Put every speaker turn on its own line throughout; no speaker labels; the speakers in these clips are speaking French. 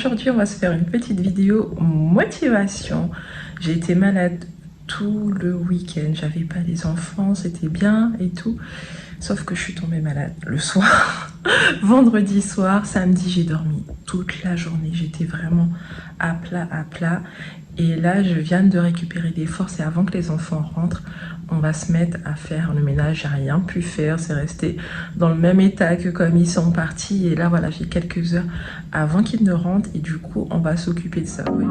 aujourd'hui on va se faire une petite vidéo motivation. J'ai été malade tout le week-end, j'avais pas les enfants, c'était bien et tout. Sauf que je suis tombée malade le soir, vendredi soir, samedi j'ai dormi toute la journée, j'étais vraiment à plat. Et là je viens de récupérer des forces et avant que les enfants rentrent, on va se mettre à faire le ménage. J'ai rien pu faire, c'est resté dans le même état que comme ils sont partis. Et là voilà, j'ai quelques heures avant qu'ils ne rentrent et du coup on va s'occuper de ça. Oui.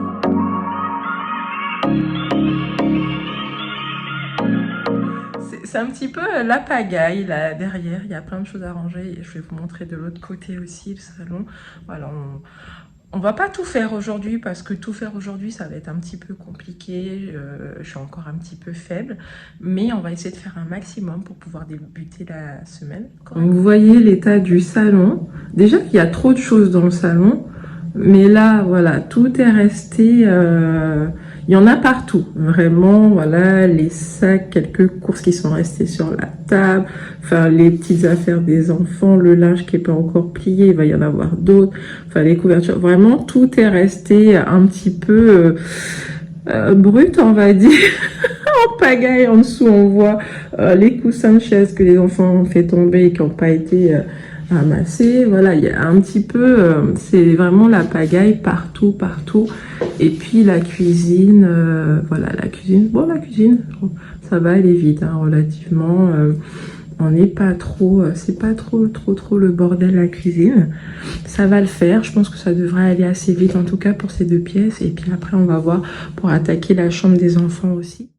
C'est un petit peu la pagaille là derrière, il y a plein de choses à ranger et je vais vous montrer de l'autre côté aussi le salon. Voilà, on va pas tout faire aujourd'hui parce que tout faire aujourd'hui ça va être un petit peu compliqué, je suis encore un petit peu faible, mais on va essayer de faire un maximum pour pouvoir débuter la semaine. Donc vous voyez l'état du salon, déjà il y a trop de choses dans le salon, mais là voilà, tout est resté... il y en a partout, vraiment, voilà, les sacs, quelques courses qui sont restées sur la table, enfin, les petites affaires des enfants, le linge qui n'est pas encore plié, il va y en avoir d'autres, enfin, les couvertures, vraiment, tout est resté un petit peu brut, on va dire, en pagaille. En dessous, on voit les coussins de chaise que les enfants ont fait tomber et qui n'ont pas été... ramassé, voilà, il y a un petit peu, c'est vraiment la pagaille partout. Et puis la cuisine, voilà, la cuisine, bon, la cuisine, ça va aller vite, hein, relativement, on n'est pas trop, c'est pas trop le bordel la cuisine, ça va le faire, je pense que ça devrait aller assez vite, en tout cas pour ces 2 pièces, et puis après on va voir pour attaquer la chambre des enfants aussi.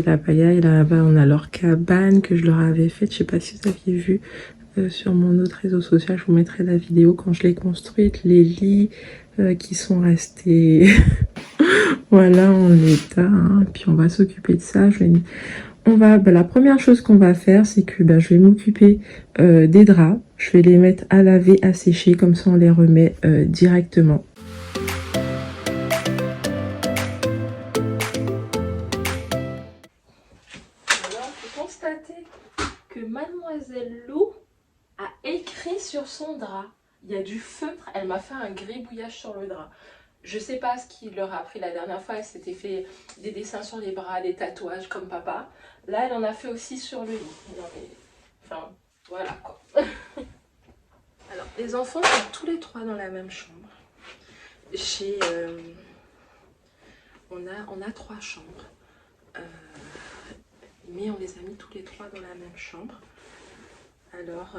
La pagaille, là-bas on a leur cabane que je leur avais faite, je sais pas si vous aviez vu sur mon autre réseau social, je vous mettrai la vidéo quand je l'ai construite, les lits qui sont restés voilà en état, hein. Puis on va s'occuper de ça, la première chose qu'on va faire c'est que je vais m'occuper des draps, je vais les mettre à laver, à sécher, comme ça on les remet directement. Que Mademoiselle Lou a écrit sur son drap. Il y a du feutre, elle m'a fait un gribouillage sur le drap. Je sais pas ce qu'il leur a appris la dernière fois, elle s'était fait des dessins sur les bras, des tatouages comme papa. Là, elle en a fait aussi sur le lit. Non, mais, enfin, voilà quoi. Alors, les enfants sont tous les 3 dans la même chambre. On a 3 chambres. Mais on les a mis tous les 3 dans la même chambre. Alors,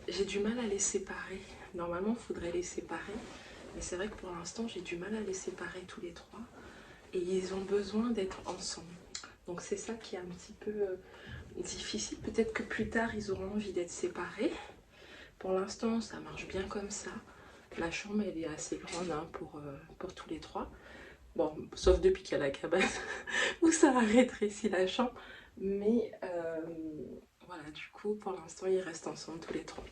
j'ai du mal à les séparer. Normalement, il faudrait les séparer. Mais c'est vrai que pour l'instant, j'ai du mal à les séparer tous les 3. Et ils ont besoin d'être ensemble. Donc, c'est ça qui est un petit peu difficile. Peut-être que plus tard, ils auront envie d'être séparés. Pour l'instant, ça marche bien comme ça. La chambre, elle est assez grande, hein, pour tous les 3. Bon, sauf depuis qu'il y a la cabane où ça a rétréci la chambre. Mais voilà, du coup, pour l'instant, ils restent ensemble tous les 3.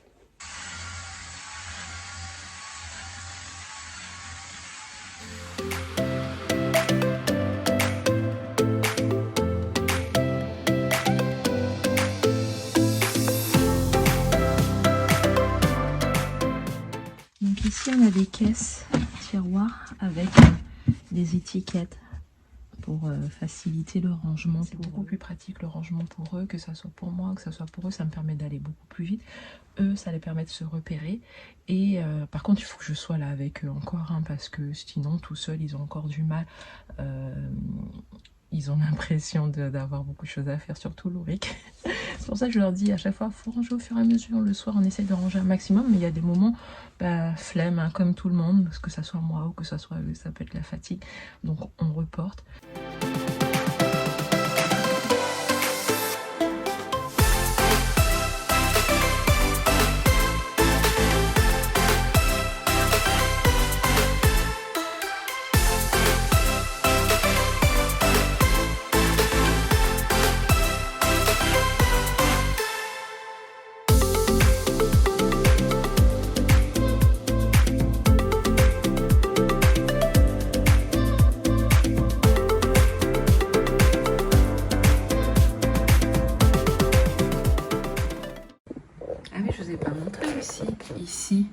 Donc ici, on a des caisses tiroirs avec des étiquettes pour faciliter le rangement. C'est beaucoup plus pratique le rangement pour eux, que ça soit pour moi, que ça soit pour eux, ça me permet d'aller beaucoup plus vite. Eux, ça les permet de se repérer. Et par contre, il faut que je sois là avec eux encore, hein, parce que sinon, tout seul, ils ont encore du mal. Ils ont l'impression d'avoir beaucoup de choses à faire, surtout Louric. C'est pour ça que je leur dis à chaque fois, il faut ranger au fur et à mesure. Le soir, on essaie de ranger un maximum, mais il y a des moments, flemme, hein, comme tout le monde, que ça soit moi ou que ça soit eux, ça peut être la fatigue. Donc, on reporte. aussi ici.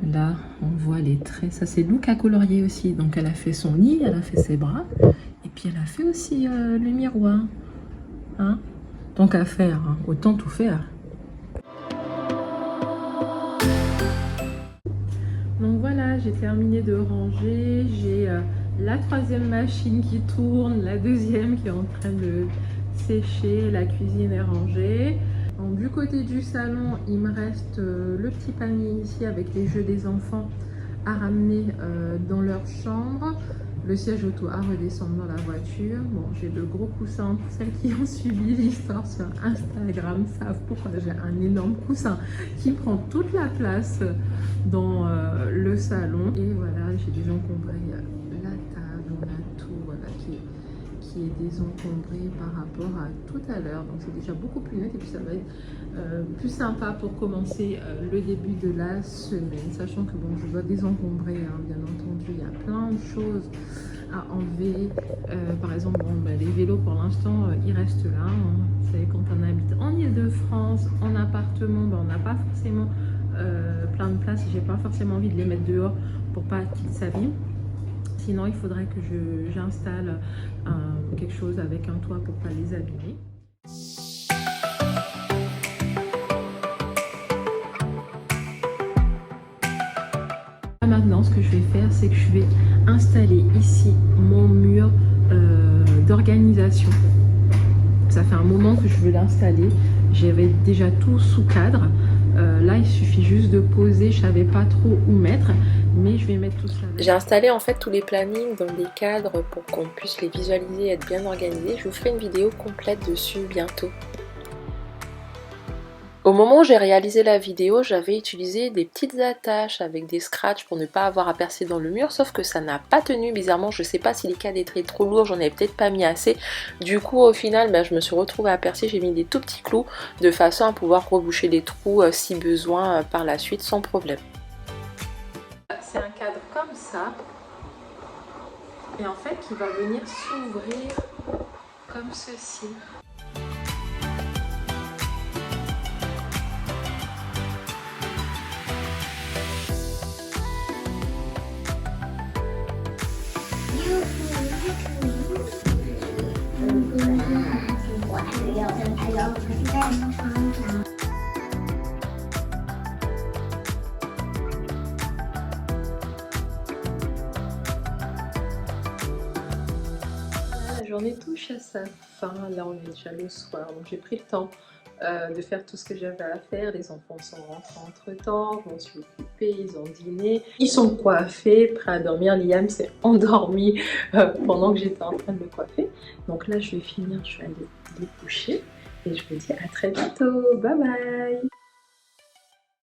Là, on voit les traits. Ça, c'est Lou qui a colorié aussi. Donc, elle a fait son lit, elle a fait ses bras. Et puis, elle a fait aussi le miroir. Hein? Tant qu'à faire, hein, autant tout faire. Donc voilà, j'ai terminé de ranger. J'ai la troisième machine qui tourne, la deuxième qui est en train de sécher, la cuisine est rangée. Donc, du côté du salon, il me reste le petit panier ici avec les jeux des enfants à ramener dans leur chambre. Le siège auto à redescendre dans la voiture. Bon, j'ai de gros coussins. Pour celles qui ont suivi l'histoire sur Instagram savent pourquoi j'ai un énorme coussin qui prend toute la place dans le salon. Et voilà, j'ai désencombré la table, on a tout, voilà, qui est désencombré par rapport à tout à l'heure. Donc c'est déjà beaucoup plus net et puis ça va être plus sympa pour commencer le début de la semaine. Sachant que bon, je dois désencombrer, hein, bien entendu, il y a plein de choses à enlever. Par exemple, bon, bah, les vélos pour l'instant, ils restent là. Hein. Vous savez, quand on habite en Île-de-France, en appartement, bah, on n'a pas forcément plein de place. J'ai pas forcément envie de les mettre dehors pour pas qu'ils s'abîment. Sinon, il faudrait que j'installe quelque chose avec un toit pour pas les abîmer. Maintenant, ce que je vais faire, c'est que je vais installer ici mon mur d'organisation. Ça fait un moment que je veux l'installer. J'avais déjà tout sous cadre. Là, il suffit juste de poser. Je savais pas trop où mettre, mais je vais mettre tout ça. J'ai installé en fait tous les plannings dans des cadres pour qu'on puisse les visualiser et être bien organisés. Je vous ferai une vidéo complète dessus bientôt. Au moment où j'ai réalisé la vidéo, j'avais utilisé des petites attaches avec des scratchs pour ne pas avoir à percer dans le mur, sauf que ça n'a pas tenu bizarrement. Je sais pas si les cadres étaient trop lourds, j'en avais peut-être pas mis assez. Du coup, au final, je me suis retrouvée à percer. J'ai mis des tout petits clous de façon à pouvoir reboucher les trous si besoin par la suite sans problème. C'est un cadre comme ça, et en fait, qui va venir s'ouvrir comme ceci. La journée touche à sa fin, là on est déjà le soir, donc j'ai pris le temps de faire tout ce que j'avais à faire. Les enfants sont rentrés entre temps, je m'en suis occupée, ils ont dîné, ils sont coiffés, prêts à dormir. Liam s'est endormi pendant que j'étais en train de le coiffer. Donc là je vais finir, je vais aller les coucher et je vous dis à très bientôt, bye bye.